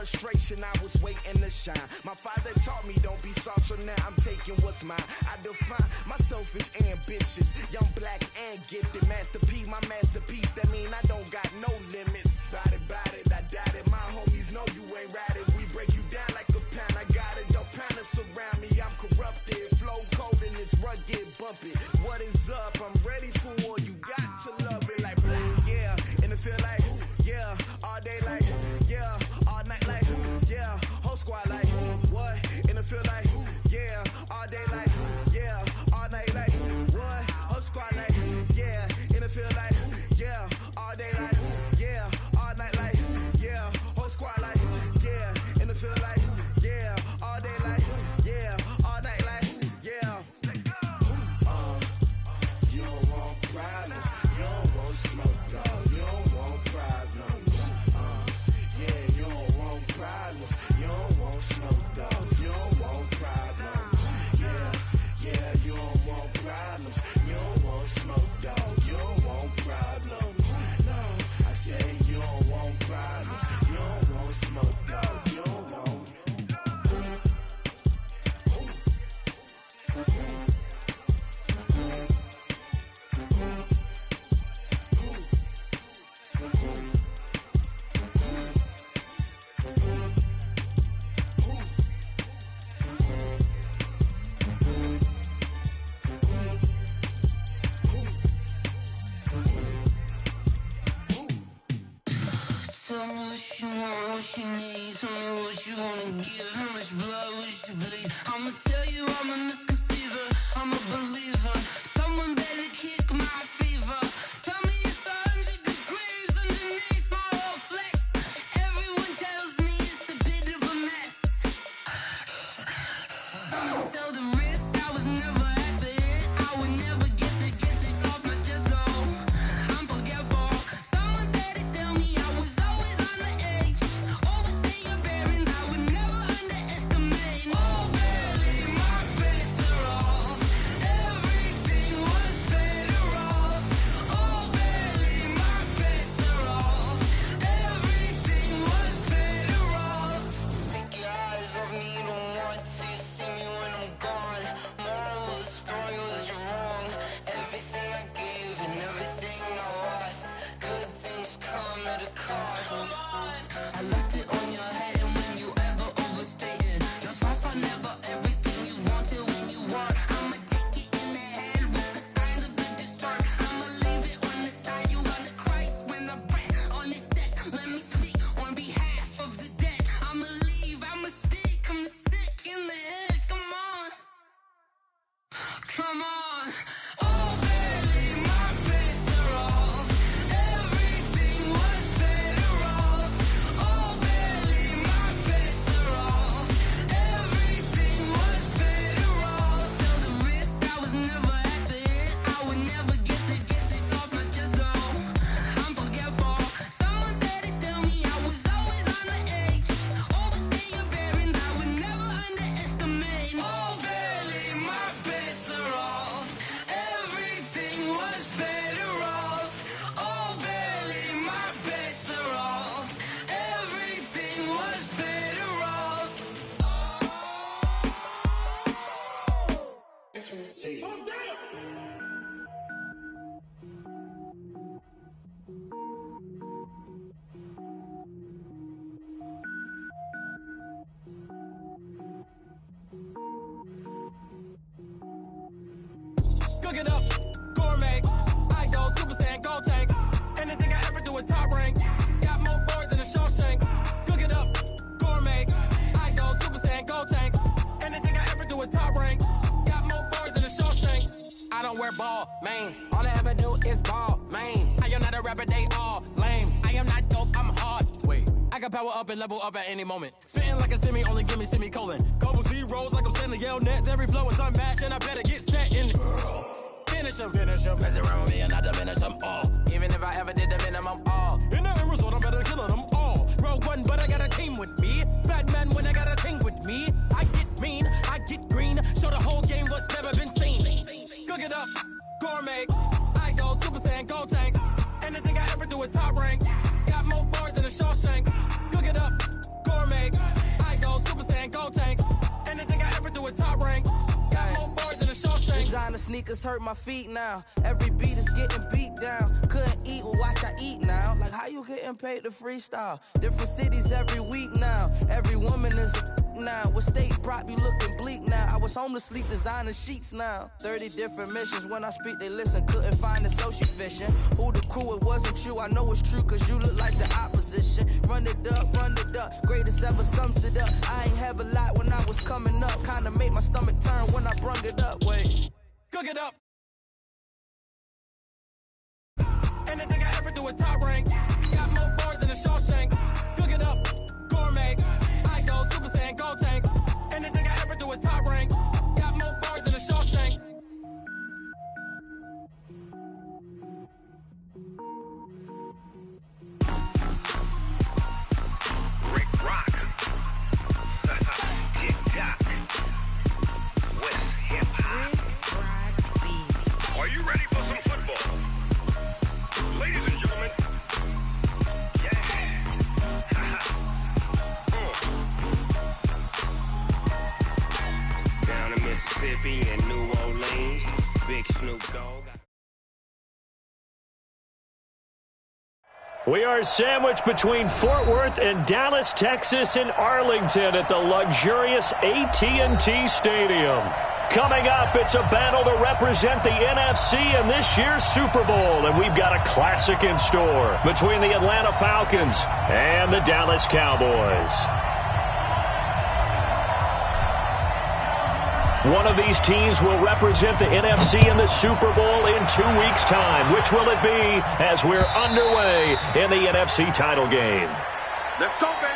frustration, I was waiting to shine. My father taught me don't be soft, so now I'm taking what's mine. I define myself as ambitious, young, black, and gifted. Master P, my masterpiece, that mean I don't got no limits. Bout it, I doubt it. My homies know you ain't ratted. We break you down like a pound. I got it, don't pound us around me. I'm corrupted, flow cold and it's rugged, bump it. What is up? I'm ready for war. You got to love it like black, yeah. And it feel like, yeah. All day like, yeah. All night like, yeah. Whole squad like, what? And it feel like, yeah. All day like, yeah. All night like, what? Whole squad like, yeah. And it feel like, yeah. All day like, yeah. All night like, yeah. Whole squad like, yeah. And it feel like, yeah. All day like, yeah. All night like, yeah. You don't want problems. You don't want smoke, dog. You don't want problems. Yeah, you don't want problems. You don't want smoke, dog. You don't want problems. Yeah, you don't want problems. You don't want smoke, dog. You don't want problems. No, I say you don't want problems. You don't want smoke, dog. You don't want. Tell me what you want, what you need. Tell me what you wanna give. How much blood would you bleed? I'ma tell you I'm a misconceiver. I'm a believer. Someone better kick my fever. Tell me it's 100 degrees underneath my whole flesh. Everyone tells me it's a bit of a mess. I'ma tell the risk I was never at the end. I would never get this off my chest though. I'm forgetful. Someone better tell me I was always on the edge. Overstay your bearings, I would never underestimate. Oh baby, my bets are off. Everything was better off. Oh baby, my bets are off. Everything was better off. Take your eyes off me, don't want to see me when I'm gone. Moral of the story was you're wrong. Everything I gave and everything I lost. Good things come at a cost. I left it on your head, and when you ever overstay it, your thoughts are never everything you wanted when you want. I'ma take it in the head with the signs of the distort. I'ma leave it on the side. You on the Christ when I breath on this set. Let me speak on behalf of the dead. I'ma leave, I'ma speak. I'm sick in the head. Come on, come on. Oh baby, my bets are off. Everything was better off. Oh baby, my bets are off. Everything was better off. Tell the risk I was never at the end. I would never get this off my chest though. I'm forgetful. Someone better tell me I was always on the edge. Overstay your bearings, I would never underestimate. Oh baby, my bets are off. Everything was better off. Oh baby, my bets are off. Everything was better off. Cook it up, gourmet. I go Super Saiyan, gold tank. Anything I ever do is top rank. Got more boards than a Shawshank. Cook it up, gourmet. I go Super Saiyan, gold tank. Anything I ever do is top rank. Got more boards than a Shawshank. I don't wear ball mains. All I ever do is ball main. I am not a rapper, they all lame. I am not dope, I'm hard. Wait, I can power up and level up at any moment. Spitting like a semi, only give me semicolon. Couple zeros like I'm sending yell nets. Every flow is unmatched and I better get set in it. Finish them. Mess around with me and I diminish them all. Even if I ever did the minimum all. In the end result, I'm better killing them all. Rogue one, but I got a team with me. Batman when I got a team with me. I get mean, I get green. Show the whole game what's never been seen. Cook it up, gourmet. I go Super Saiyan, gold tank. Anything I ever do is top rank. Got more bars than a Shawshank. Cook it up, gourmet. sneakers hurt my feet now. Every beat is getting beat down. Couldn't eat, well watch I eat now. Like how you getting paid to freestyle? Different cities every week now. Every woman is a now. What state brought me looking bleak now? I was homeless, sleep designing sheets now. 30 different missions. When I speak, they listen. Couldn't find the social fishing. Who the crew? It wasn't you. I know it's true, cause you look like the opposition. Run it up, run it up. Greatest ever sums it up. I ain't have a lot when I was coming up. Kinda made my stomach turn when I brung it up. Wait. Cook it up. Anything I ever do is top rank. Got more bars than a Shawshank. Cook it up. Gourmet. I go Super Saiyan Gold Tank. Anything I ever do is top rank. Got more bars than a Shawshank. Rick Rock. TikTok. West Hip Hop. Rick Rock Beats. Are you ready for some football? Ladies and gentlemen. Down in Mississippi and New Orleans, Big Snoop Dogg. We are sandwiched between Fort Worth and Dallas, Texas, and Arlington at the luxurious AT&T Stadium. Coming up, it's a battle to represent the NFC in this year's Super Bowl, and we've got a classic in store between the Atlanta Falcons and the Dallas Cowboys. One of these teams will represent the NFC in the Super Bowl in 2 weeks' time. Which will it be as we're underway in the NFC title game? Let's go, baby.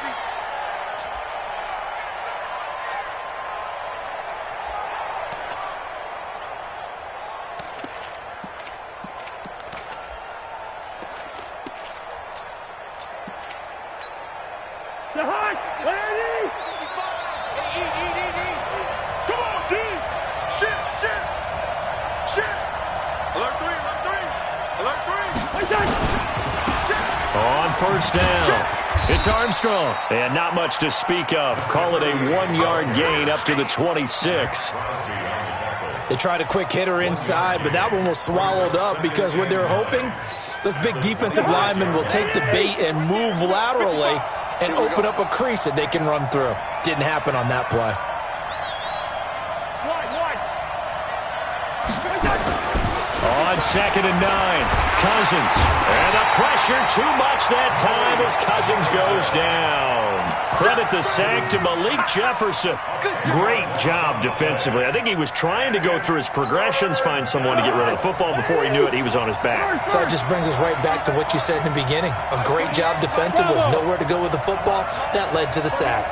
On first down, it's Armstrong, and not much to speak of. Call it a 1-yard gain up to the 26. They tried a quick hitter inside, but that one was swallowed up because what they're hoping, those big defensive linemen will take the bait and move laterally and open up a crease that they can run through. Didn't happen on that play. On 2nd and 9, Cousins. And the pressure too much that time as Cousins goes down. Credit the sack to Malik Jefferson. Great job defensively. I think he was trying to go through his progressions, find someone to get rid of the football. Before he knew it, he was on his back. So that just brings us right back to what you said in the beginning. A great job defensively. Nowhere to go with the football. That led to the sack.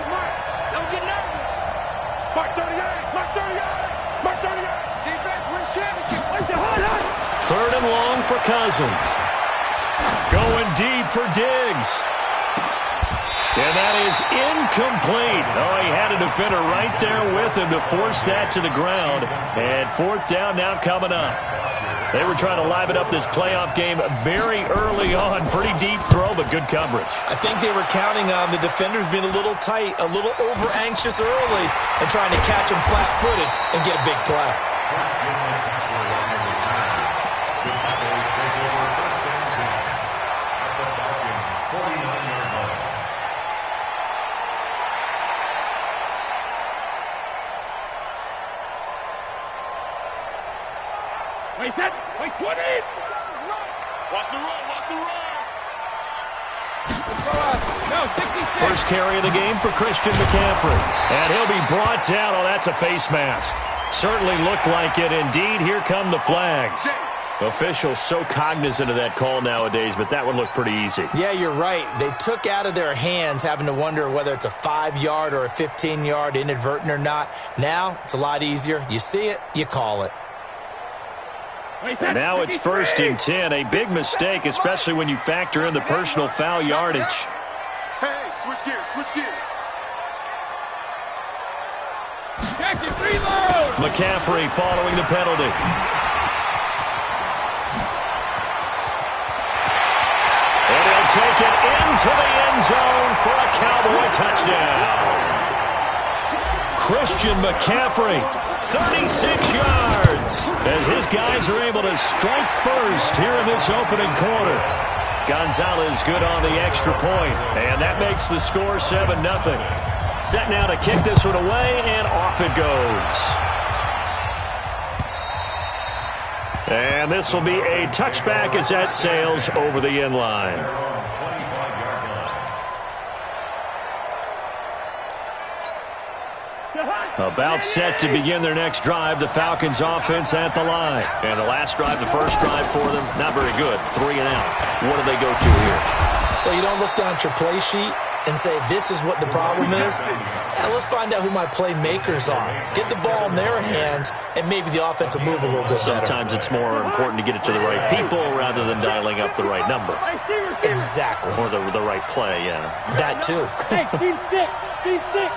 Don't get nervous. Mark 38. Mark 38. Mark 38. Defense wins championship. 3rd and long for Cousins. Going deep for Diggs. And that is incomplete. Oh, he had a defender right there with him to force that to the ground. And 4th down now coming up. They were trying to liven up this playoff game very early on. Pretty deep throw, but good coverage. I think they were counting on the defenders being a little tight, a little over-anxious early, and trying to catch them flat-footed and get a big play. Wait, 20. Watch the run, watch the run. First carry of the game for Christian McCaffrey. And he'll be brought down. Oh, that's a face mask. Certainly looked like it. Indeed, here come the flags. Officials so cognizant of that call nowadays, but that one looked pretty easy. Yeah, you're right. They took out of their hands having to wonder whether it's a 5-yard or a 15-yard inadvertent or not. Now, it's a lot easier. You see it, you call it. And now it's 1st and 10. A big mistake, especially when you factor in the personal foul yardage. Hey, switch gears, switch gears. McCaffrey following the penalty. And he'll take it into the end zone for a Cowboy touchdown. Christian McCaffrey, 36 yards, as his guys are able to strike first here in this opening quarter. Gonzalez good on the extra point, and that makes the score 7-0. Set now to kick this one away, and off it goes. And this will be a touchback as that sails over the end line. About set to begin their next drive, the Falcons offense at the line. And the last drive, the first drive for them, not very good. 3 and out. What do they go to here? Well, you don't look down at your play sheet and say, this is what the problem is. Let's find out who my playmakers are. Get the ball in their hands, and maybe the offense will move a little bit better. Sometimes it's more important to get it to the right people rather than dialing up the right number. Exactly. Or the right play, yeah. That too. Hey, team 6. Team 6.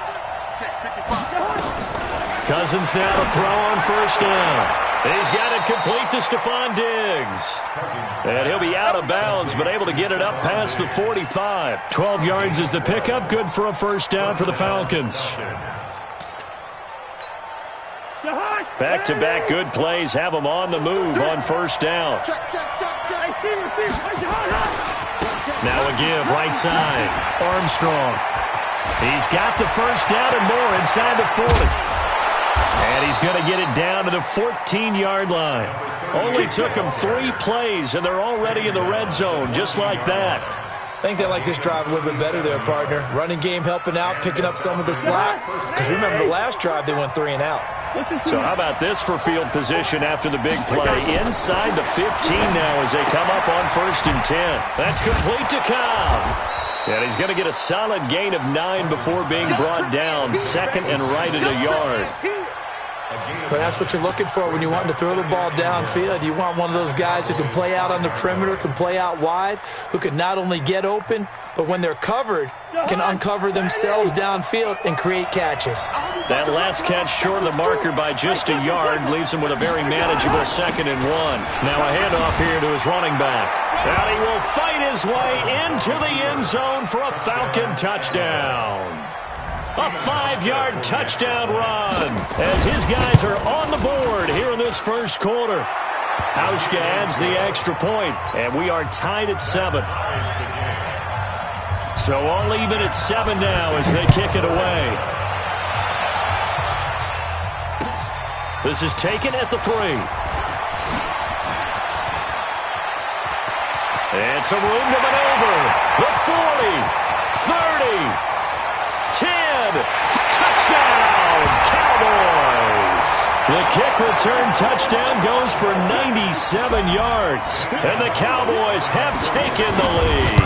Cousins now to throw on first down. He's got it complete to Stephon Diggs. And he'll be out of bounds, but able to get it up past the 45. 12 yards is the pickup. Good for a first down for the Falcons. Back-to-back good plays have them on the move on first down. Now a give right side. Armstrong. He's got the first down and more inside the 40. And he's going to get it down to the 14-yard line. Only took him 3 plays, and they're already in the red zone, just like that. I think they like this drive a little bit better there, partner. Running game helping out, picking up some of the slack. Because remember, the last drive, they went 3 and out. So how about this for field position after the big play? Inside the 15 now as they come up on 1st and 10. That's complete to Cobb. And he's going to get a solid gain of 9 before being brought down. 2nd and right at a yard. But that's what you're looking for when you're wanting to throw the ball downfield. You want one of those guys who can play out on the perimeter, can play out wide, who can not only get open, but when they're covered, can uncover themselves downfield and create catches. That last catch short of the marker by just a yard leaves him with a very manageable 2nd and 1. Now a handoff here to his running back. And he will fight his way into the end zone for a Falcon touchdown. A 5-yard touchdown run as his guys are on the board here in this first quarter. Hauschka adds the extra point, and we are tied at 7. So all even at 7 now as they kick it away. This is taken at the 3. And some room to maneuver. The 40, 30. 10, touchdown, Cowboys. The kick return touchdown goes for 97 yards, and the Cowboys have taken the lead.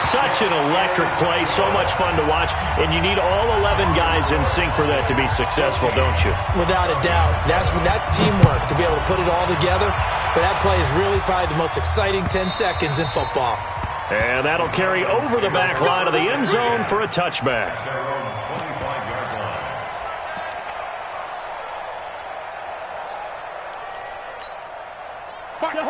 Such an electric play, so much fun to watch, and you need all 11 guys in sync for that to be successful, don't you? Without a doubt. That's teamwork, to be able to put it all together. But that play is really probably the most exciting 10 seconds in football. And that'll carry over the back line of the end zone for a touchback.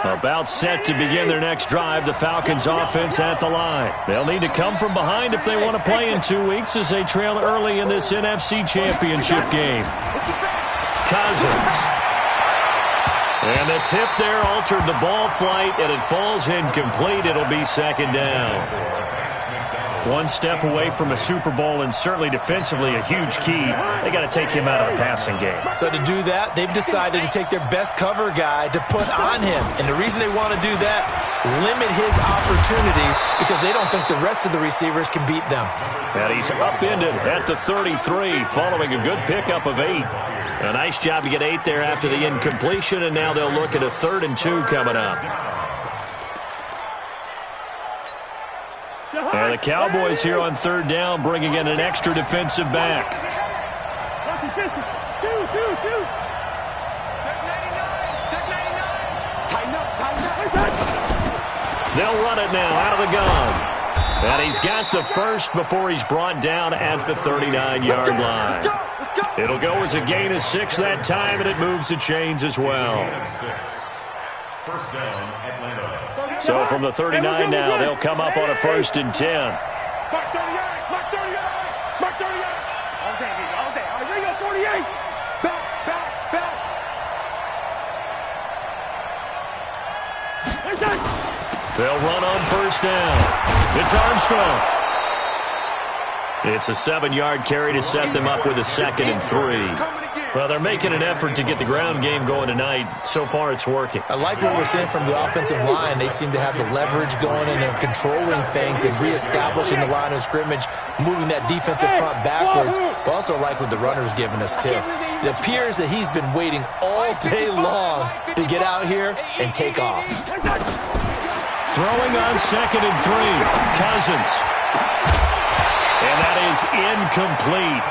About set to begin their next drive, the Falcons offense at the line. They'll need to come from behind if they want to play in 2 weeks as they trail early in this NFC Championship game. Cousins. And the tip there altered the ball flight, and it falls incomplete. It'll be 2nd down. 1 step away from a Super Bowl, and certainly defensively a huge key. They got to take him out of the passing game. So to do that, they've decided to take their best cover guy to put on him. And the reason they want to do that, limit his opportunities because they don't think the rest of the receivers can beat them. And he's upended at the 33 following a good pickup of 8. A nice job to get 8 there after the incompletion, and now they'll look at a 3rd and 2 coming up. And the Cowboys here on 3rd down bringing in an extra defensive back. They'll run it now out of the gun. And he's got the first before he's brought down at the 39-yard line. It'll go as a gain of 6 that time, and it moves the chains as well. First down, Atlanta. So from the 39 now, they'll come up on a 1st and 10. Mark 38, Mark 38, Mark They'll run on first down. It's Armstrong. It's a 7-yard carry to set them up with a 2nd and 3. Well, they're making an effort to get the ground game going tonight. So far, it's working. I like what we're seeing from the offensive line. They seem to have the leverage going and they're controlling things and reestablishing the line of scrimmage, moving that defensive front backwards, but also like what the runner's giving us, too. It appears that he's been waiting all day long to get out here and take off. Throwing on 2nd and 3. Cousins. And that is incomplete.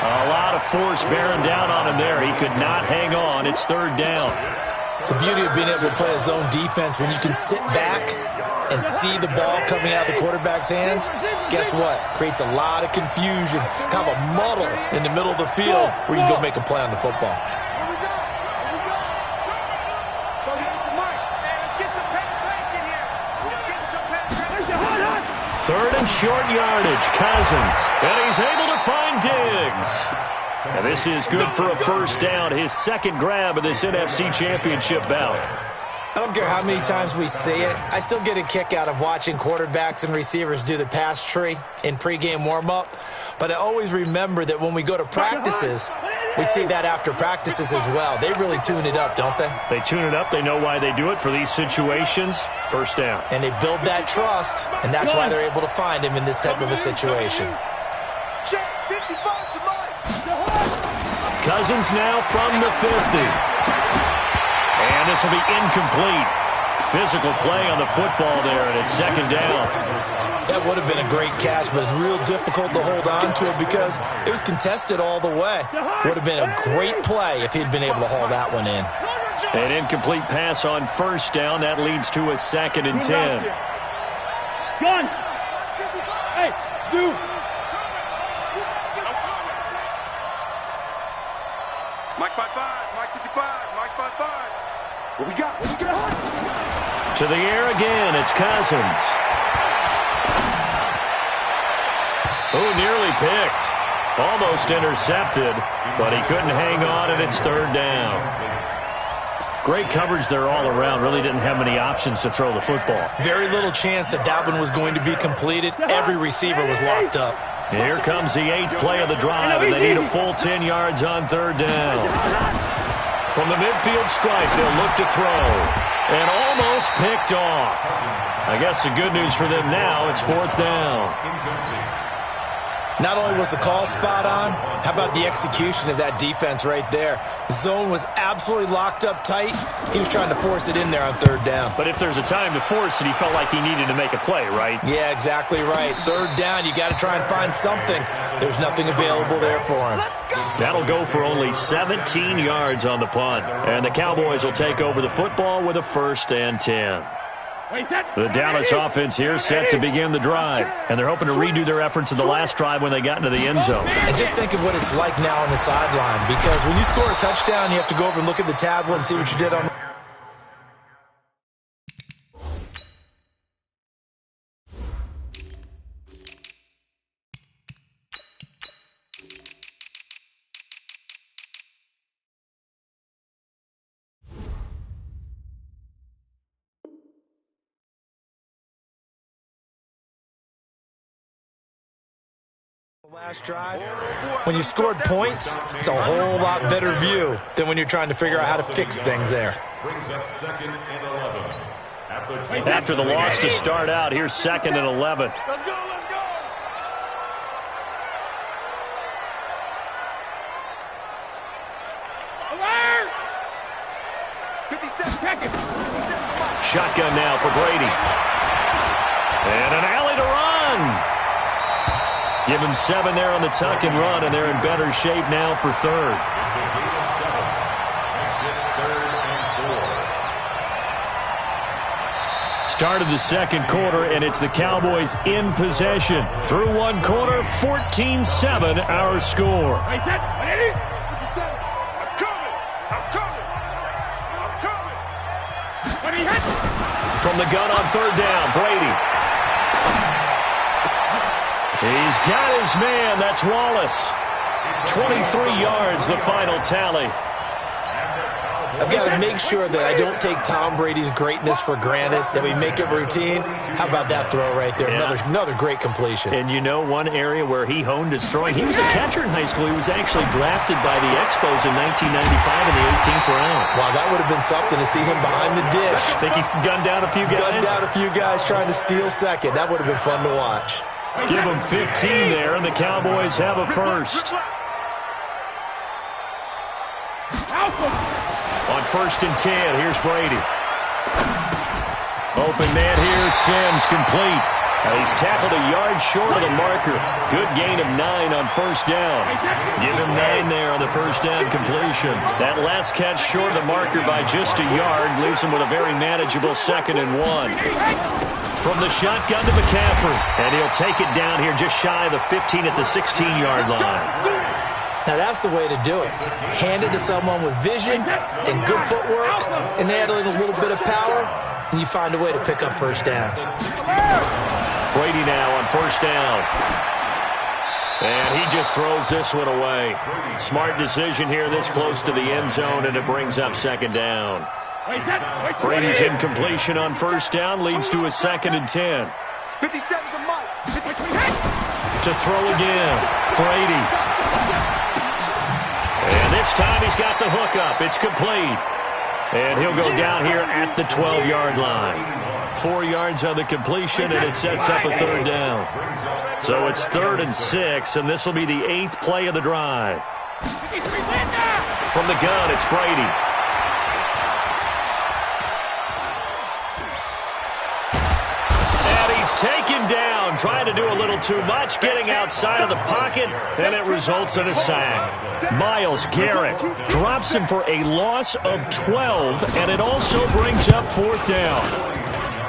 A lot of force bearing down on him there. He could not hang on. It's 3rd down. The beauty of being able to play a zone defense, when you can sit back and see the ball coming out of the quarterback's hands, guess what? Creates a lot of confusion, kind of a muddle in the middle of the field where you can go make a play on the football. 3rd and short yardage. Cousins. And he's able to find Diggs. And this is good for a 1st down. His 2nd grab of this NFC Championship bout. I don't care how many times we see it. I still get a kick out of watching quarterbacks and receivers do the pass tree in pregame warm-up. But I always remember that when we go to practices, we see that after practices as well. They really tune it up, don't they? They tune it up. They know why they do it for these situations. 1st down. And they build that trust, and that's why they're able to find him in this type of a situation. Cousins now from the 50. And this will be incomplete. Physical play on the football there, and it's 2nd down. That would have been a great catch, but it's real difficult to hold on to it because it was contested all the way. Would have been a great play if he'd been able to haul that one in. An incomplete pass on 1st down. That leads to a 2nd and 10. Gun. Hey, Zoo. Mike 5-5, Mike 55, Mike 5-5. What we got? What we got? To the air again. It's Cousins. Oh, nearly picked. Almost intercepted, but he couldn't hang on, and it's 3rd down. Great coverage there all around. Really didn't have many options to throw the football. Very little chance that that one was going to be completed. Every receiver was locked up. Here comes the 8th play of the drive, and they need a full 10 yards on 3rd down. From the midfield stripe, they'll look to throw. And almost picked off. I guess the good news for them now, it's 4th down. Not only was the call spot on, how about the execution of that defense right there? Zone was absolutely locked up tight. He was trying to force it in there on 3rd down. But if there's a time to force it, he felt like he needed to make a play, right? Yeah, exactly right. 3rd down, you got to try and find something. There's nothing available there for him. That'll go for only 17 yards on the punt. And the Cowboys will take over the football with a 1st and 10. The Dallas offense here set to begin the drive. And they're hoping to redo their efforts in the last drive when they got into the end zone. And just think of what it's like now on the sideline. Because when you score a touchdown, you have to go over and look at the tablet and see what you did on the last drive. When you scored points, it's a whole lot better view than when you're trying to figure out how to fix things there. After the loss to start out, here's 2nd and 11. Let's go, let's go. Alert! 57 seconds. Shotgun now for Brady. And an alley to run. Give him 7 there on the tuck and run, and they're in better shape now for 3rd. Start of the 2nd quarter, and it's the Cowboys in possession. Through 1 quarter, 14-7 our score. Hey, Ted, 180. 57. I'm coming. I'm coming. I'm coming. When he hits. From the gun on 3rd down, Brady. He's got his man. That's Wallace. 23 yards, the final tally. I've got to make sure that I don't take Tom Brady's greatness for granted, that we make it routine. How about that throw right there? Yeah. Another great completion. And you know one area where he honed his throwing? He was a catcher in high school. He was actually drafted by the Expos in 1995 in the 18th round. Wow, that would have been something to see him behind the dish. Think he gunned down a few guys? Gunned down a few guys trying to steal second. That would have been fun to watch. Give him 15 there, and the Cowboys have a first. On 1st and 10, here's Brady. Open man here, Sims complete. He's tackled a yard short of the marker. Good gain of 9 on 1st down. Give him 9 there on the 1st down completion. That last catch short of the marker by just a yard leaves him with a very manageable 2nd and 1. From the shotgun to McCaffrey, and he'll take it down here just shy of the 15 at the 16-yard line. Now that's the way to do it. Hand it to someone with vision and good footwork, and add in a little bit of power, and you find a way to pick up 1st downs. Brady now on 1st down. And he just throws this one away. Smart decision here this close to the end zone, and it brings up 2nd down. Brady's incompletion on 1st down leads to a 2nd and 10. 57 to Mike. To throw again. Brady. And this time he's got the hook up. It's complete. And he'll go down here at the 12-yard line. 4 yards on the completion, and it sets up a 3rd down. So it's 3rd and 6, and this will be the 8th play of the drive. From the gun, it's Brady. And he's taken down, trying to do a little too much, getting outside of the pocket, and it results in a sack. Myles Garrett drops him for a loss of 12, and it also brings up 4th down.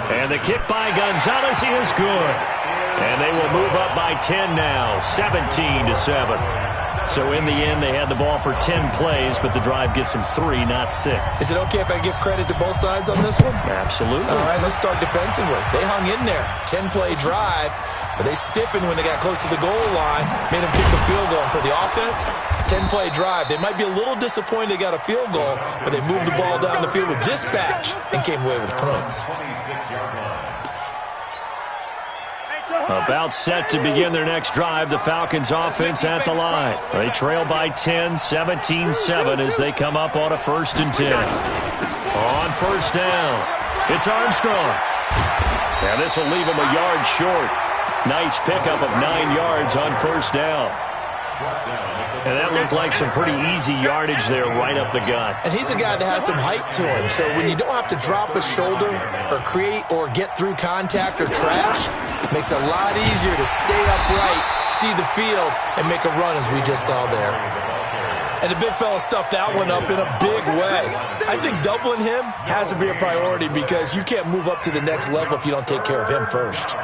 And the kick by Gonzalez is good. And they will move up by 10 now, 17-7. So in the end, they had the ball for 10 plays, but the drive gets them 3, not 6. Is it okay if I give credit to both sides on this one? Absolutely. All right, let's start defensively. They hung in there. 10-play drive, but they stiffened when they got close to the goal line, made them kick the field goal. And for the offense, 10-play drive. They might be a little disappointed they got a field goal, but they moved the ball down the field with dispatch and came away with points. About set to begin their next drive, the Falcons offense at the line. They trail by 10, 17-7 as they come up on a 1st and 10. On 1st down, it's Armstrong. And this will leave him a yard short. Nice pickup of 9 yards on 1st down. And that looked like some pretty easy yardage there right up the gut. And he's a guy that has some height to him. So when you don't have to drop a shoulder or create or get through contact or trash, it makes it a lot easier to stay upright, see the field, and make a run as we just saw there. And the big fella stuffed that one up in a big way. I think doubling him has to be a priority because you can't move up to the next level if you don't take care of him first.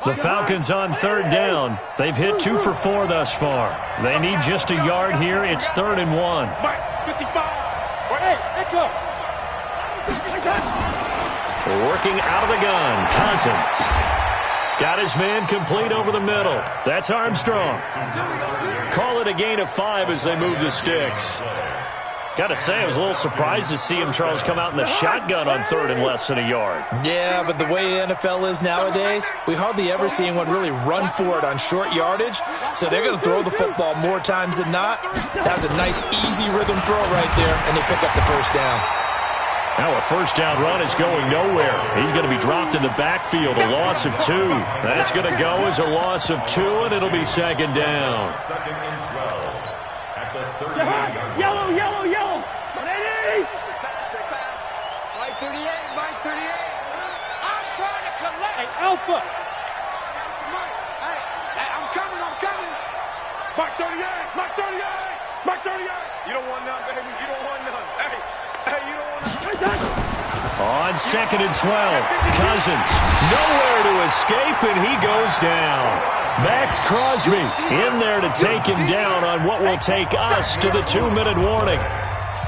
The Falcons on 3rd down. They've hit 2 for 4 thus far. They need just a yard here. It's 3rd and 1. Working out of the gun, Cousins. Got his man complete over the middle. That's Armstrong. Call it a gain of 5 as they move the sticks. Got to say, I was a little surprised to see him, Charles, come out in the shotgun on 3rd and less than a yard. Yeah, but the way the NFL is nowadays, we hardly ever see anyone really run for it on short yardage. So they're going to throw the football more times than not. That was a nice, easy rhythm throw right there, and they pick up the 1st down. Now a 1st down run is going nowhere. He's going to be dropped in the backfield, a loss of 2. That's going to go as a loss of 2, and it'll be 2nd down. Yellow, yellow, yellow. Ready? Mike 38, Mike 38. I'm trying to collect. Hey, Alpha. Hey, I'm coming. Mike 38, Mike 38, Mike 38. You don't want none, baby. You don't want none. Hey, you don't want none. On 2nd and 12, Cousins nowhere to escape, and he goes down. Max Crosby in there to take him down on what will take us to the 2-minute warning.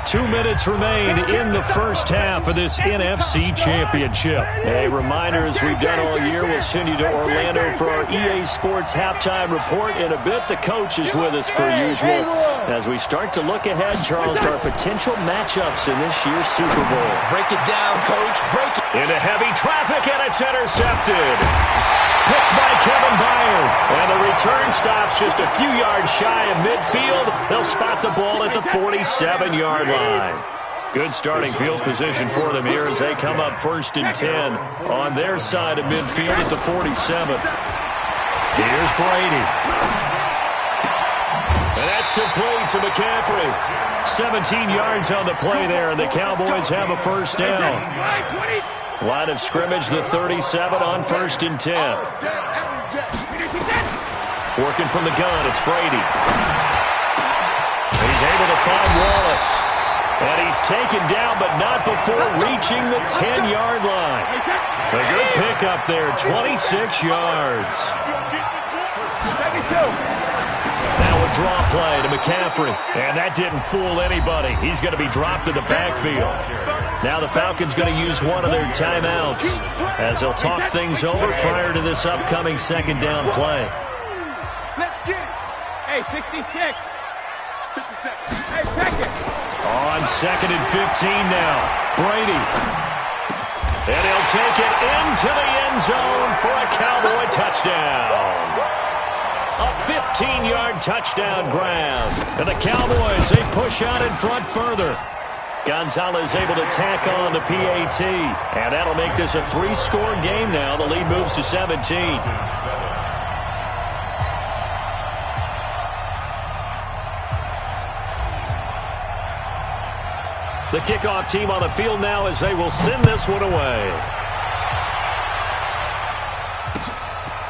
2 minutes remain in the first half of this NFC Championship. A reminder, as we've done all year, we'll send you to Orlando for our EA Sports halftime report. In a bit, the coach is with us per usual as we start to look ahead, Charles, to our potential matchups in this year's Super Bowl. Break it down, Coach. Break it. Into heavy traffic, and it's intercepted. Picked by Kevin Byard. And the return stops just a few yards shy of midfield. They'll spot the ball at the 47-yard line. Good starting field position for them here as they come up 1st and 10 on their side of midfield at the 47. Here's Brady. And that's complete to McCaffrey. 17 yards on the play there, and the Cowboys have a first down. Line of scrimmage, the 37 on 1st and 10. Working from the gun, it's Brady. He's able to find Wallace. And he's taken down, but not before reaching the 10-yard line. A good pickup there, 26 yards. Now a draw play to McCaffrey. And that didn't fool anybody. He's going to be dropped in the backfield. Now the Falcons going to use one of their timeouts as they'll talk things over prior to this upcoming second down play. Let's get it. Hey, 66. 57. Hey, second. On 2nd and 15 now. Brady. And he'll take it into the end zone for a Cowboy touchdown. A 15-yard touchdown grab. And the Cowboys, they push out in front further. Gonzalez able to tack on the PAT. And that'll make this a 3-score game now. The lead moves to 17. The kickoff team on the field now as they will send this one away.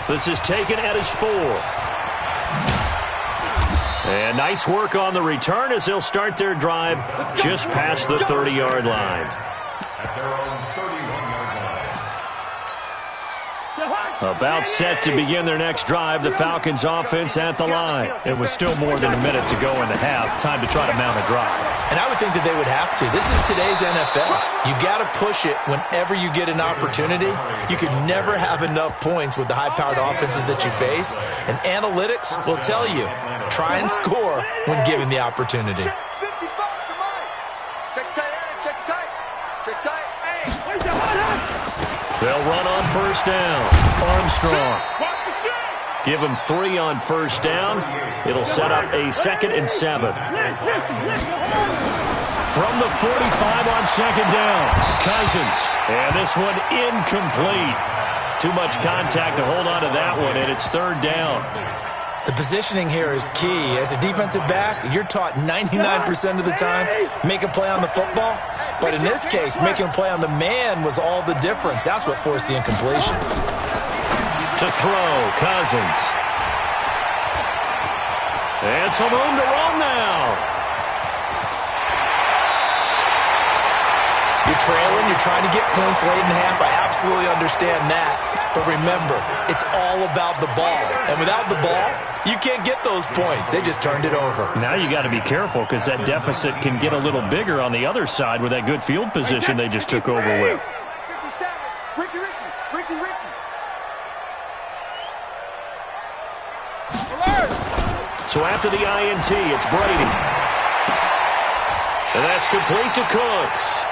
This is taken at his 4. And nice work on the return as they'll start their drive just past the 30-yard line. About set to begin their next drive, the Falcons offense at the line. It was still more than a minute to go in the half. Time to try to mount a drive. And I would think that they would have to. This is today's NFL. You got to push it whenever you get an opportunity. You could never have enough points with the high-powered offenses that you face. And analytics will tell you, try and score when given the opportunity. Check 55 for Mike. Check tight, check tight. Check tight. Hey, where's the hot? They'll run on first down. Armstrong. Give him 3 on first down. It'll set up a 2nd and 7. From the 45 on 2nd down. Cousins. And this one incomplete. Too much contact to hold on to that one, and it's 3rd down. The positioning here is key. As a defensive back, you're taught 99% of the time, make a play on the football. But in this case, making a play on the man was all the difference. That's what forced the incompletion. To throw, Cousins. And some room to roam now. You're trailing, you're trying to get points late in half. I absolutely understand that. But remember, it's all about the ball. And without the ball, you can't get those points. They just turned it over. Now you got to be careful because that deficit can get a little bigger on the other side with that good field position they just took over with. 57. Ricky. So after the INT, it's Brady. And that's complete to Cooks.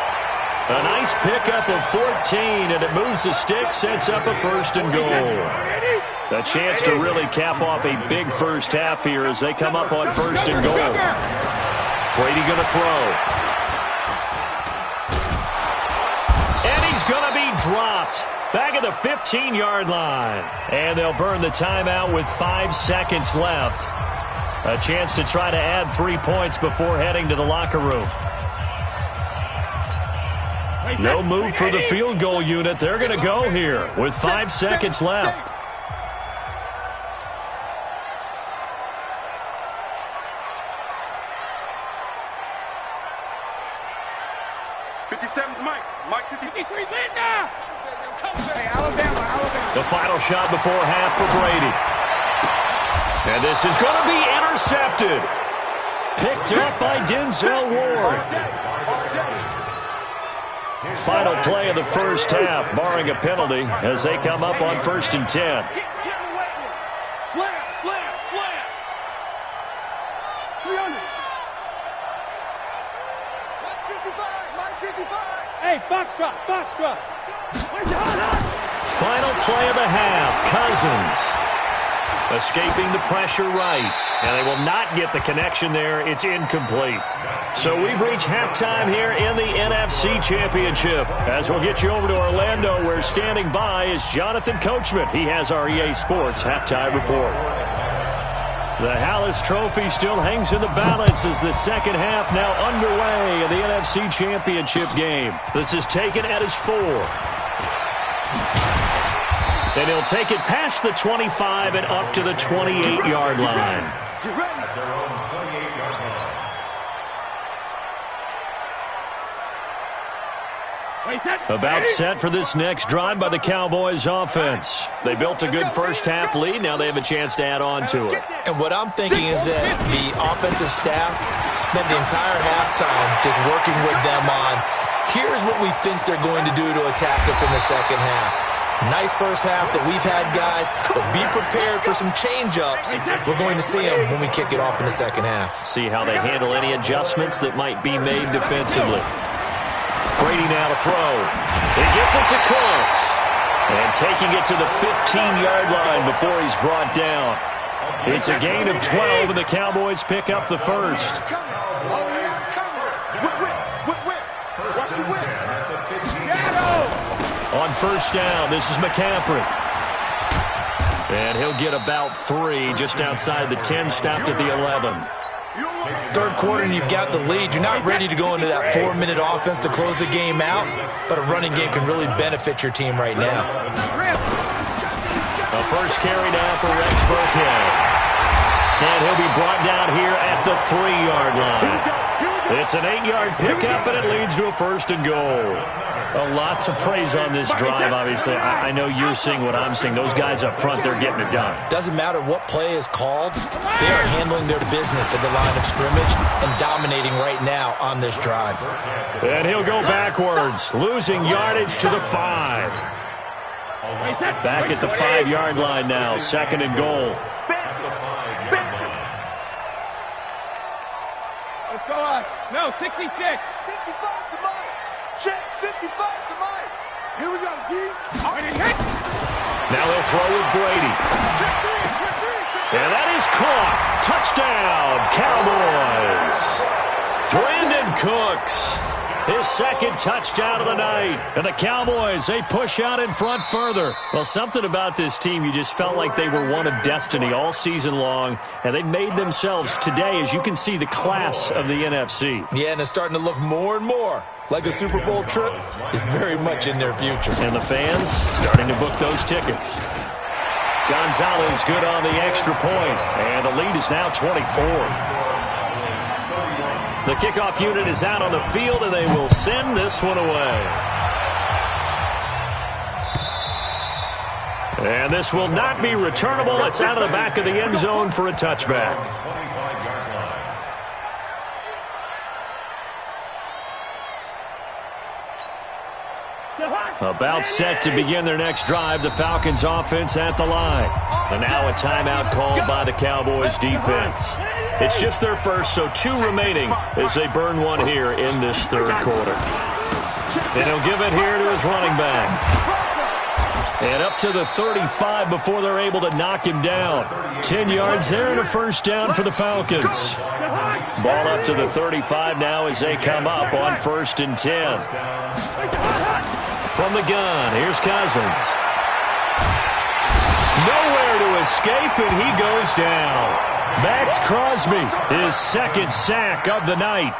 A nice pickup of 14, and it moves the stick, sets up a 1st and goal. A chance to really cap off a big first half here as they come up on 1st and goal. Brady going to throw. And he's going to be dropped. Back at the 15-yard line. And they'll burn the timeout with 5 seconds left. A chance to try to add 3 points before heading to the locker room. No move for the field goal unit. They're going to go here with 5 seconds left. Mike 53 lit now. Hey, Alabama. The final shot before half for Brady. And this is going to be intercepted. picked up by Denzel Ward. Final play of the first half, barring a penalty, as they come up on 1st and 10. Get away. Slam, slam, slam. 300. 155. Hey, box drop. Final play of the half, Cousins. Escaping the pressure right. And they will not get the connection there. It's incomplete. So we've reached halftime here in the NFC Championship. As we'll get you over to Orlando, where standing by is Jonathan Coachman. He has our EA Sports halftime report. The Hallis Trophy still hangs in the balance as the second half now underway in the NFC Championship game. This is taken at his 4. And he'll take it past the 25 and up to the 28-yard line. Get ready. About set for this next drive by the Cowboys offense. They built a good first half lead. Now they have a chance to add on to it. And what I'm thinking is that the offensive staff spent the entire halftime just working with them on, here's what we think they're going to do to attack us in the second half. Nice first half that we've had, guys, but be prepared for some change-ups. We're going to see them when we kick it off in the second half. See how they handle any adjustments that might be made defensively. Brady now to throw. He gets it to Cooks. And taking it to the 15-yard line before he's brought down. It's a gain of 12, and the Cowboys pick up the first. On first down, this is McCaffrey. And he'll get about 3 just outside the 10, stopped at the 11. Third quarter and you've got the lead. You're not ready to go into that 4-minute offense to close the game out, but a running game can really benefit your team right now. A first carry now for Rex Burkhead. And he'll be brought down here at the 3-yard line. It's an 8-yard pickup, and it leads to a 1st and goal. A lot to praise on this drive, obviously. I know you're seeing what I'm seeing. Those guys up front, they're getting it done. Doesn't matter what play is called. They are handling their business at the line of scrimmage and dominating right now on this drive. And he'll go backwards, losing yardage to the 5. Back at the 5-yard line now, 2nd and goal. Let's go on. No, 66. 55 to Mike. Check, 55 to Mike. Here we go, D. Now they'll throw with Brady. And that is caught. Touchdown, Cowboys. Brandon Cooks, his 2nd touchdown of the night. And the Cowboys, they push out in front further. Well, something about this team, you just felt like they were one of destiny all season long. And they made themselves today, as you can see, the class of the NFC. Yeah, and it's starting to look more and more like a Super Bowl trip is very much in their future. And the fans starting to book those tickets. Gonzalez good on the extra point. And the lead is now 24. The kickoff unit is out on the field, and they will send this one away. And this will not be returnable. It's out of the back of the end zone for a touchback. About set to begin their next drive, the Falcons offense at the line. And now a timeout called by the Cowboys defense. It's just their first, so 2 remaining as they burn one here in this 3rd quarter. And he'll give it here to his running back. And up to the 35 before they're able to knock him down. 10 yards there and a 1st down for the Falcons. Ball up to the 35 now as they come up on 1st and 10. From the gun, here's Cousins. Nowhere to escape, and he goes down. Max Crosby, his 2nd sack of the night.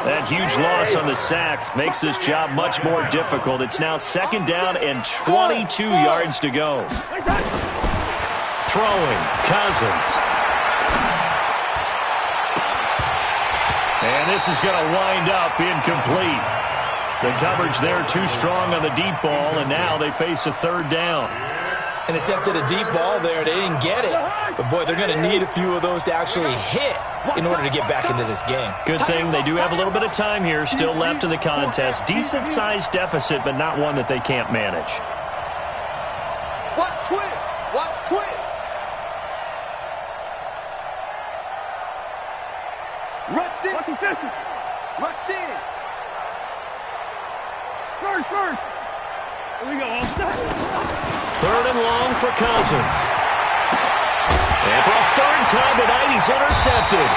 That huge loss on the sack makes this job much more difficult. It's now 2nd down and 22 yards to go. Throwing, Cousins. And this is going to wind up incomplete. The coverage there too strong on the deep ball, and now they face a 3rd down. and attempted a deep ball there. They didn't get it. But, boy, they're going to need a few of those to actually hit in order to get back into this game. Good thing they do have a little bit of time here still left in the contest. Decent-sized deficit, but not one that they can't manage. Watch twins. Watch twins. Rush in. Rush in. First. Here we go. Third and long for Cousins. And for a third time tonight, he's intercepted.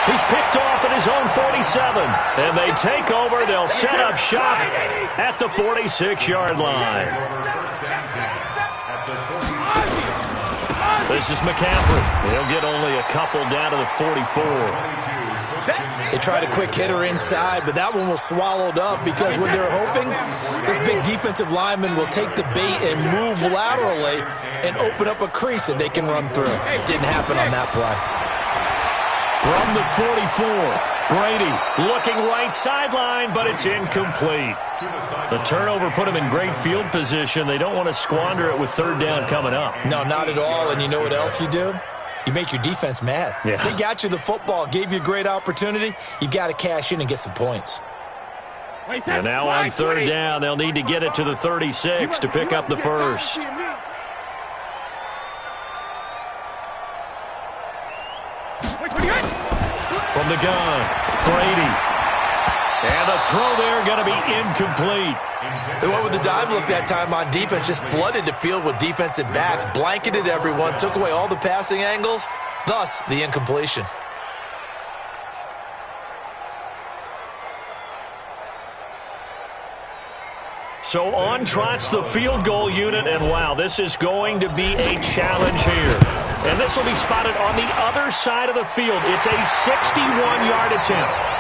He's picked off at his own 47. And they take over. They'll set up shop at the 46-yard line. This is McCaffrey. He'll get only a couple down to the 44. They tried a quick hitter inside, but that one was swallowed up because what they're hoping, this big defensive lineman will take the bait and move laterally and open up a crease that they can run through. Didn't happen on that play. From the 44, Brady looking right sideline, but it's incomplete. The turnover put him in great field position. They don't want to squander it with third down coming up. No, not at all. And you know what else you do? You make your defense mad. Yeah. They got you the football, gave you a great opportunity. You got to cash in and get some points. And now on third down, they'll need to get it to the 36 to pick up the first. From the gun, Brady. And the throw there going to be incomplete. They went with the dive look that time on defense, just flooded the field with defensive backs, blanketed everyone, took away all the passing angles, thus the incompletion. So on trots the field goal unit, and wow, this is going to be a challenge here. And this will be spotted on the other side of the field. It's a 61-yard attempt.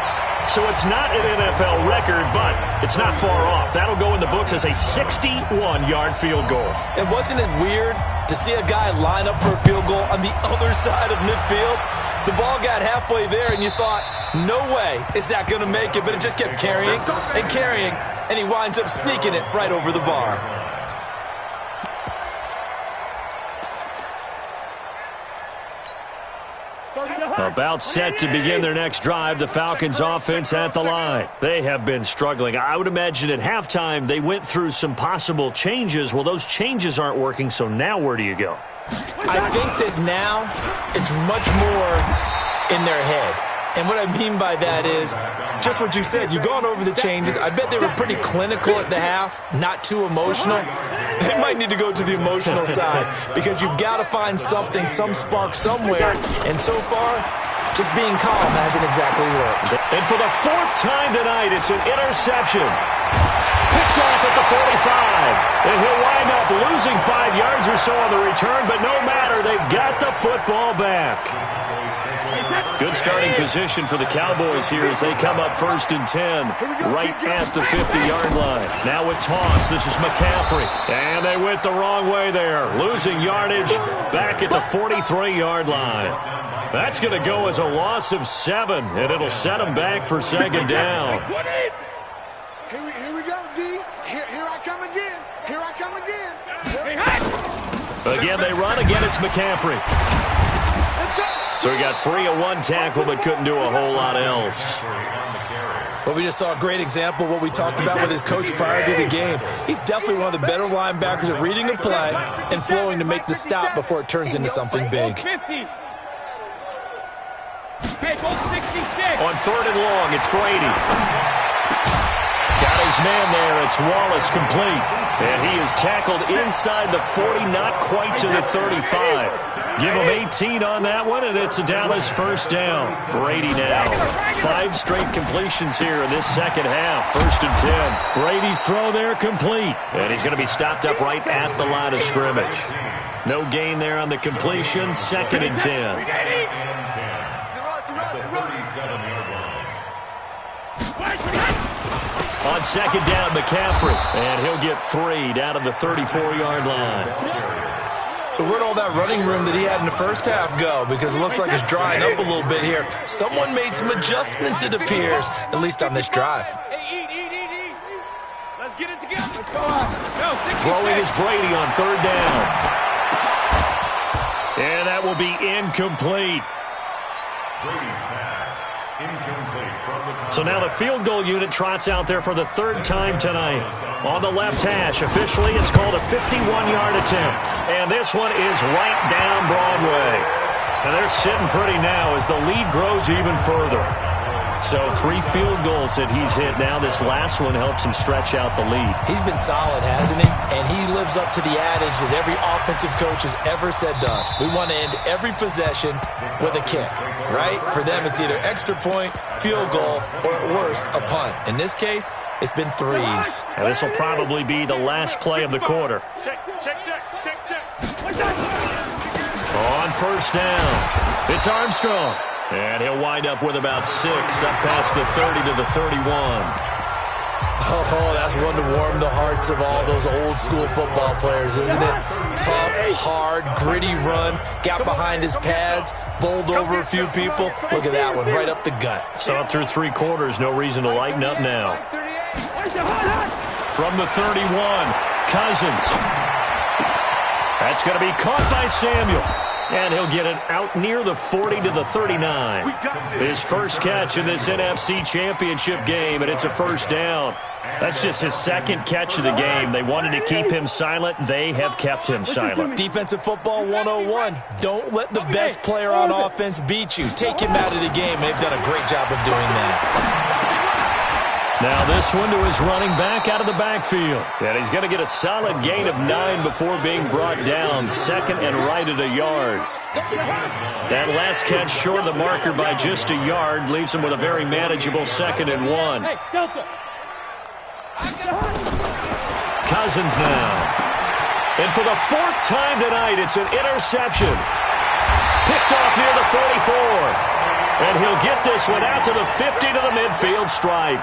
So it's not an NFL record, but it's not far off. That'll go in the books as a 61-yard field goal. And wasn't it weird to see a guy line up for a field goal on the other side of midfield? The ball got halfway there, and you thought, no way is that going to make it, but it just kept carrying and carrying, and he winds up sneaking it right over the bar. About set to begin their next drive, the Falcons offense at the line. They have been struggling. I would imagine at halftime they went through some possible changes. Well, those changes aren't working, so now where do you go? I think that now it's much more in their head. And what I mean by that is just what you said. You've gone over the changes. I bet they were pretty clinical at the half, not too emotional. They might need to go to the emotional side because you've got to find something, some spark somewhere. And so far, just being calm hasn't exactly worked. And for the fourth time tonight, it's an interception. Picked off at the 45. And he'll wind up losing 5 yards or so on the return, but no matter, they've got the football back. Good starting position for the Cowboys here as they come up 1st and 10 right at the 50-yard line. Now with toss, this is McCaffrey. And they went the wrong way there. Losing yardage back at the 43-yard line. That's going to go as a loss of 7, and it'll set them back for 2nd down. Here we go, D. Here I come again. Here I come again. Again, they run. Again, it's McCaffrey. So he got free of one tackle but couldn't do a whole lot else. Well, we just saw a great example of what we talked about with his coach prior to the game. He's definitely one of the better linebackers at reading a play and flowing to make the stop before it turns into something big. On 3rd and long, it's Brady. Got his man there. It's Wallace complete. And he is tackled inside the 40, not quite to the 35. Give him 18 on that one, and it's a Dallas 1st down. Brady now. 5 straight completions here in this second half. 1st and 10. Brady's throw there complete. And he's going to be stopped up right at the line of scrimmage. No gain there on the completion. 2nd and 10. On 2nd down, McCaffrey. And he'll get 3 down to the 34-yard line. So where'd all that running room that he had in the first half go? Because it looks like it's drying up a little bit here. Someone made some adjustments, it appears, at least on this drive. Hey, eat. Let's get it together. Go. Throwing is Brady on third down. And that will be incomplete. So now the field goal unit trots out there for the third time tonight. On the left hash, officially it's called a 51-yard attempt. And this one is right down Broadway. And they're sitting pretty now as the lead grows even further. So 3 field goals that he's hit now. This last one helps him stretch out the lead. He's been solid, hasn't he? And he lives up to the adage that every offensive coach has ever said to us. We want to end every possession with a kick, right? For them, it's either extra point, field goal, or at worst, a punt. In this case, it's been 3s. And this will probably be the last play of the quarter. On first down, it's Armstrong. And he'll wind up with about 6 up past the 30 to the 31. Oh, that's one to warm the hearts of all those old-school football players, isn't it? Tough, hard, gritty run, got behind his pads, bowled over a few people. Look at that one, right up the gut. So up through 3 quarters, no reason to lighten up now. From the 31, Cousins. That's going to be caught by Samuel. And he'll get it out near the 40 to the 39. His first catch in this NFC Championship game, and it's a first down. That's just his second catch of the game. They wanted to keep him silent. They have kept him silent. Defensive football 101. Don't let the best player on offense beat you. Take him out of the game, and they've done a great job of doing that. Now this one to his running back out of the backfield. And he's going to get a solid gain of 9 before being brought down. Second and right at a yard. That last catch short of the marker by just a yard leaves him with a very manageable 2nd and 1. Cousins now. And for the 4th time tonight, it's an interception. Picked off near the 44. And he'll get this one out to the 50 to the midfield stripe.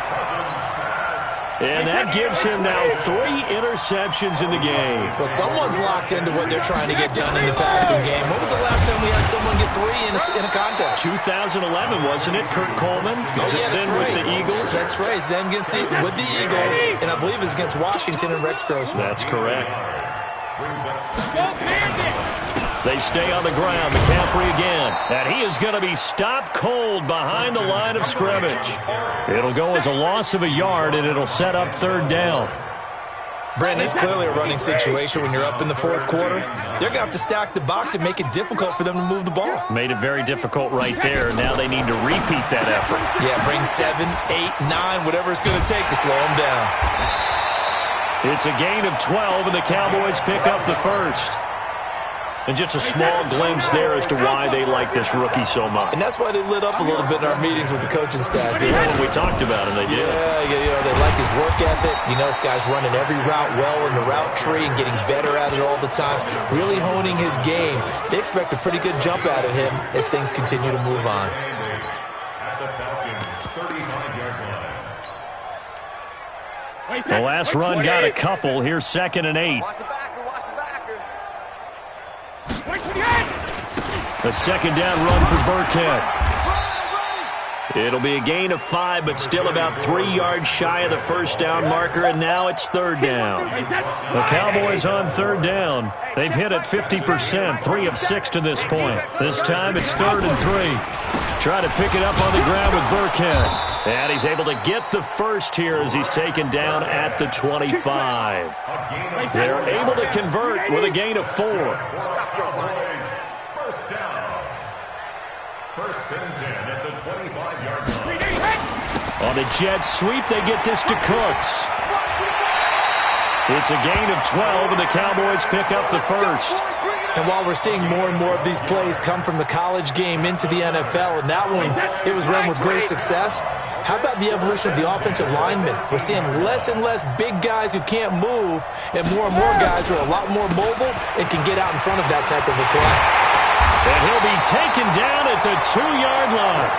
And that gives him now 3 interceptions in the game. Well, someone's locked into what they're trying to get done in the passing game. When was the last time we had someone get 3 in a contest? 2011, wasn't it? Kurt Coleman? Oh, yeah, that's then right. With the Eagles? That's right. Then with the Eagles, and I believe it's against Washington and Rex Grossman. That's correct. They stay on the ground. McCaffrey again. And he is going to be stopped cold behind the line of scrimmage. It'll go as a loss of a yard, and it'll set up 3rd down. Brandon, it's clearly a running situation when you're up in the 4th quarter. They're going to have to stack the box and make it difficult for them to move the ball. Made it very difficult right there. Now they need to repeat that effort. Yeah, bring 7, 8, 9, whatever it's going to take to slow them down. It's a gain of 12, and the Cowboys pick up the first. And just a small glimpse there as to why they like this rookie so much. And that's why they lit up a little bit in our meetings with the coaching staff. When we talked about him, they did. Yeah, they like his work ethic. You know, this guy's running every route well in the route tree and getting better at it all the time, really honing his game. They expect a pretty good jump out of him as things continue to move on. The last run got a couple. Here's 2nd and 8. The 2nd down run for Burkhead. It'll be a gain of 5, but still about 3 yards shy of the first down marker, and now it's 3rd down. The Cowboys on 3rd down. They've hit it 50%, 3 of 6 to this point. This time it's 3rd and 3. Try to pick it up on the ground with Burkhead. And he's able to get the first here as he's taken down at the 25. They're able to convert with a gain of 4. First down. 1st and 10 at the 25-yard line. On the jet sweep, they get this to Cooks. It's a gain of 12, and the Cowboys pick up the first. And while we're seeing more and more of these plays come from the college game into the NFL, and that one, it was run with great success, how about the evolution of the offensive linemen? We're seeing less and less big guys who can't move, and more guys who are a lot more mobile and can get out in front of that type of a play. And he'll be taken down at the 2-yard line.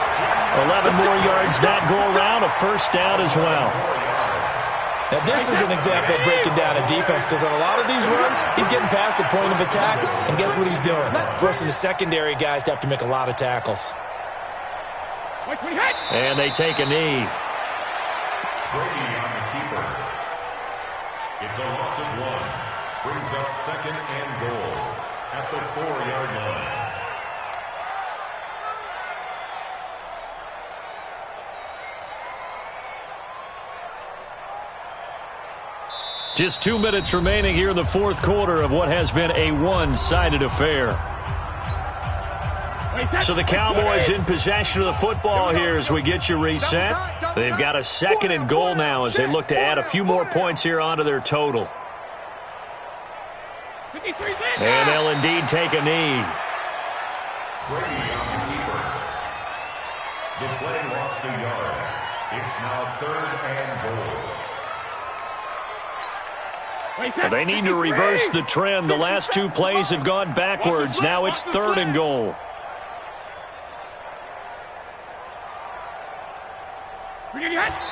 11 more yards that go around, a first down as well. Now, this is an example of breaking down a defense, because on a lot of these runs, he's getting past the point of attack, and guess what he's doing? Forcing the secondary guys to have to make a lot of tackles. And they take a knee. Brady on the keeper. It's a loss of 1. Brings up second and goal at the 4-yard line. Just 2 minutes remaining here in the fourth quarter of what has been a one-sided affair. So the Cowboys in possession of the football here as we get you reset. They've got a second and goal now as they look to add a few more points here onto their total. And they'll indeed take a knee. Brady on the keeper. The play lost a yard. It's now 3rd and goal. They need to reverse the trend. The last 2 plays have gone backwards. Now it's 3rd and goal.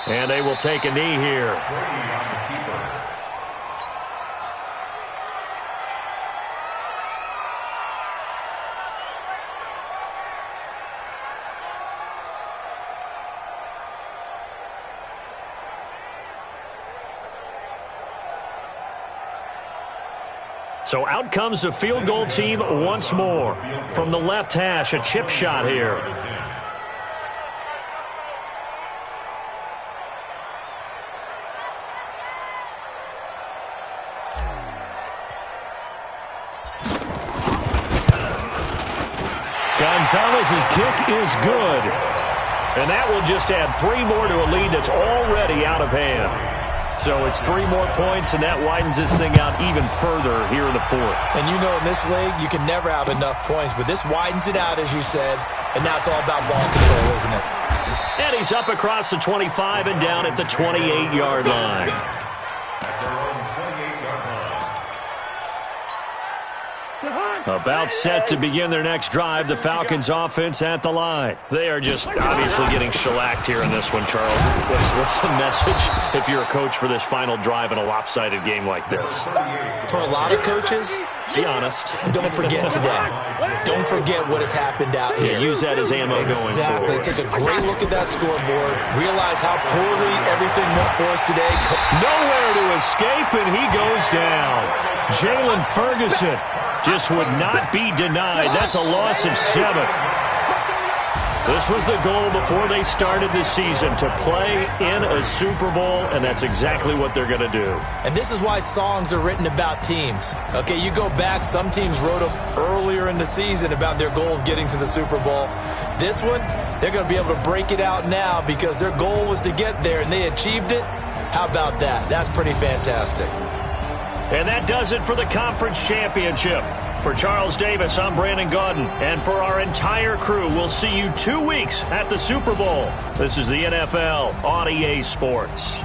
And they will take a knee here. Brady on the keeper. So out comes the field goal team once more. From the left hash, a chip shot here. Gonzalez's kick is good. And that will just add 3 more to a lead that's already out of hand. So it's 3 more points, and that widens this thing out even further here in the fourth. And you know in this league, you can never have enough points, but this widens it out, as you said, and now it's all about ball control, isn't it? And he's up across the 25 and down at the 28-yard line. About set to begin their next drive, the Falcons offense at the line. They are just obviously getting shellacked here in this one, Charles. What's the message if you're a coach for this final drive in a lopsided game like this? For a lot of coaches, be honest. Don't forget today. Don't forget what has happened out here. Yeah, use that as ammo going forward. Exactly. Take a great look at that scoreboard. Realize how poorly everything went for us today. Nowhere to escape, and he goes down. Jalen Ferguson just would not be denied. That's a loss of 7. This was the goal before they started the season, to play in a Super Bowl, and that's exactly what they're going to do. And this is why songs are written about teams. Okay, you go back, some teams wrote them earlier in the season about their goal of getting to the Super Bowl. This one, they're going to be able to break it out now because their goal was to get there, and they achieved it. How about that? That's pretty fantastic. And that does it for the conference championship. For Charles Davis, I'm Brandon Gaudin. And for our entire crew, we'll see you 2 weeks at the Super Bowl. This is the NFL on EA Sports.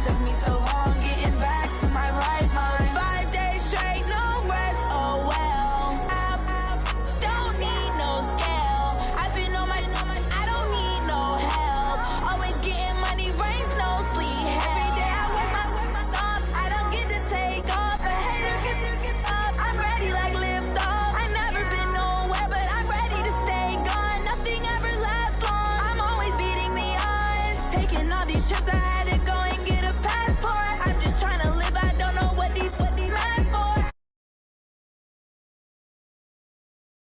took me so long getting back to my right mind. 5 days straight, no rest, oh well. I don't need no scale. I've been on my, I don't need no help. Always getting money, rains, no sleep. Every day I work my thumb. I don't get to take off. A hater get up. I'm ready like lift off. I never been nowhere, but I'm ready to stay gone. Nothing ever lasts long. I'm always beating the odds. Taking all these trips I